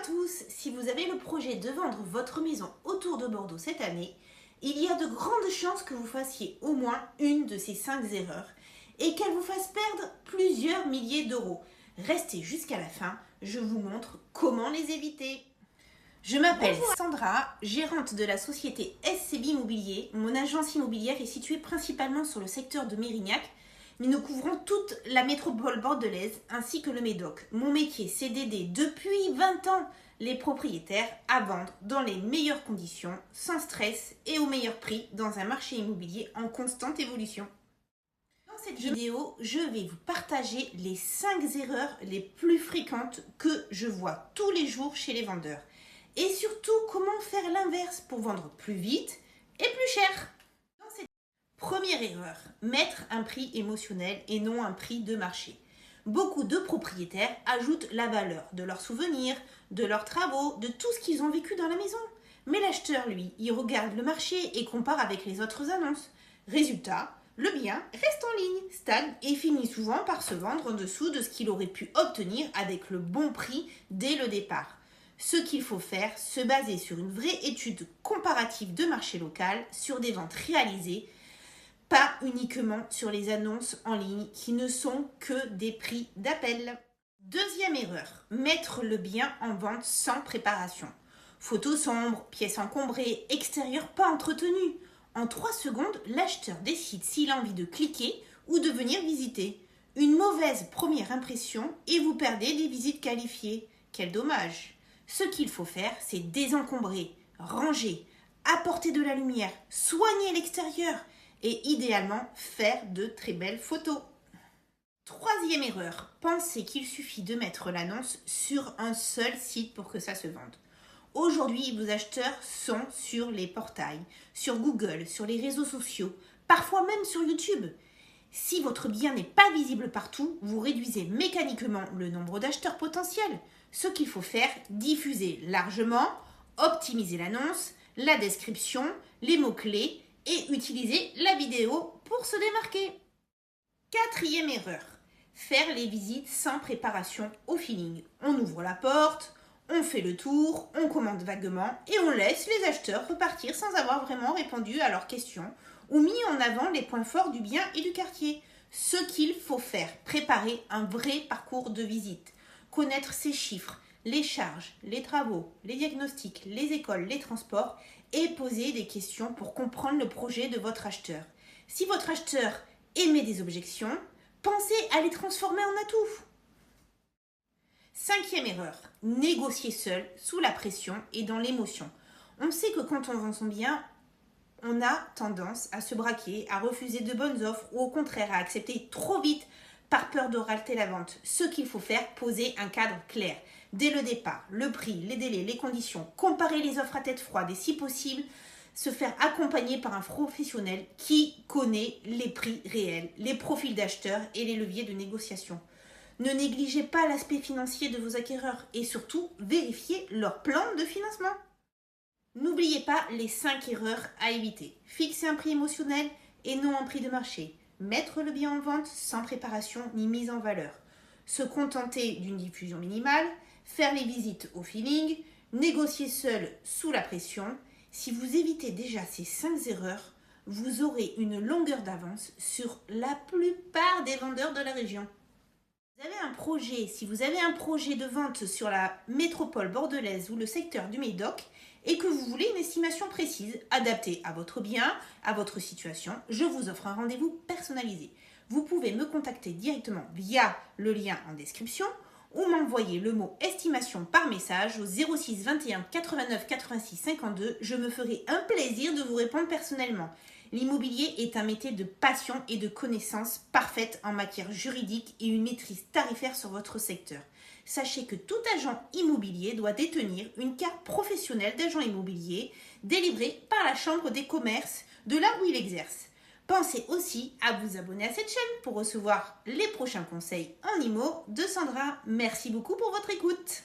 tous, si vous avez le projet de vendre votre maison autour de Bordeaux cette année, il y a de grandes chances que vous fassiez au moins une de ces 5 erreurs et qu'elle vous fasse perdre plusieurs milliers d'euros. Restez jusqu'à la fin, je vous montre comment les éviter. Je m'appelle Sandra, gérante de la société SCB Immobilier. Mon agence immobilière est située principalement sur le secteur de Mérignac, mais nous couvrons toute la métropole bordelaise ainsi que le Médoc. Mon métier, c'est d'aider depuis 20 ans les propriétaires à vendre dans les meilleures conditions, sans stress et au meilleur prix dans un marché immobilier en constante évolution. Dans cette vidéo, je vais vous partager les 5 erreurs les plus fréquentes que je vois tous les jours chez les vendeurs. Et surtout, comment faire l'inverse pour vendre plus vite et plus cher. Première erreur, mettre un prix émotionnel et non un prix de marché. Beaucoup de propriétaires ajoutent la valeur de leurs souvenirs, de leurs travaux, de tout ce qu'ils ont vécu dans la maison. Mais l'acheteur, lui, il regarde le marché et compare avec les autres annonces. Résultat, le bien reste en ligne, stagne et finit souvent par se vendre en dessous de ce qu'il aurait pu obtenir avec le bon prix dès le départ. Ce qu'il faut faire, se baser sur une vraie étude comparative de marché local, sur des ventes réalisées, pas uniquement sur les annonces en ligne qui ne sont que des prix d'appel. Deuxième erreur, mettre le bien en vente sans préparation. Photos sombres, pièces encombrées, extérieur pas entretenu. En 3 secondes, l'acheteur décide s'il a envie de cliquer ou de venir visiter. Une mauvaise première impression et vous perdez des visites qualifiées. Quel dommage! Ce qu'il faut faire, c'est désencombrer, ranger, apporter de la lumière, soigner l'extérieur et idéalement faire de très belles photos. Troisième erreur, pensez qu'il suffit de mettre l'annonce sur un seul site pour que ça se vende. Aujourd'hui, vos acheteurs sont sur les portails, sur Google, sur les réseaux sociaux, parfois même sur YouTube. Si votre bien n'est pas visible partout, vous réduisez mécaniquement le nombre d'acheteurs potentiels. Ce qu'il faut faire, diffuser largement, optimiser l'annonce, la description, les mots-clés et utiliser la vidéo pour se démarquer. Quatrième erreur, faire les visites sans préparation au feeling. On ouvre la porte, on fait le tour, on commande vaguement et on laisse les acheteurs repartir sans avoir vraiment répondu à leurs questions ou mis en avant les points forts du bien et du quartier. Ce qu'il faut faire, préparer un vrai parcours de visite, connaître ses chiffres, les charges, les travaux, les diagnostics, les écoles, les transports et poser des questions pour comprendre le projet de votre acheteur. Si votre acheteur émet des objections, pensez à les transformer en atouts. Cinquième erreur, négocier seul, sous la pression et dans l'émotion. On sait que quand on vend son bien, on a tendance à se braquer, à refuser de bonnes offres ou au contraire à accepter trop vite par peur de rater la vente. Ce qu'il faut faire, poser un cadre clair. Dès le départ, le prix, les délais, les conditions, comparer les offres à tête froide et si possible, se faire accompagner par un professionnel qui connaît les prix réels, les profils d'acheteurs et les leviers de négociation. Ne négligez pas l'aspect financier de vos acquéreurs et surtout, vérifiez leur plan de financement. N'oubliez pas les 5 erreurs à éviter. Fixer un prix émotionnel et non un prix de marché. Mettre le bien en vente sans préparation ni mise en valeur. Se contenter d'une diffusion minimale. Faire les visites au feeling. Négocier seul sous la pression. Si vous évitez déjà ces 5 erreurs, vous aurez une longueur d'avance sur la plupart des vendeurs de la région. Si vous avez un projet de vente sur la métropole bordelaise ou le secteur du Médoc et que vous voulez une estimation précise, adaptée à votre bien, à votre situation, je vous offre un rendez-vous personnalisé. Vous pouvez me contacter directement via le lien en description ou m'envoyer le mot estimation par message au 06 21 89 86 52. Je me ferai un plaisir de vous répondre personnellement. L'immobilier est un métier de passion et de connaissances parfaites en matière juridique et une maîtrise tarifaire sur votre secteur. Sachez que tout agent immobilier doit détenir une carte professionnelle d'agent immobilier délivrée par la Chambre des commerces de là où il exerce. Pensez aussi à vous abonner à cette chaîne pour recevoir les prochains conseils en IMO de Sandra. Merci beaucoup pour votre écoute.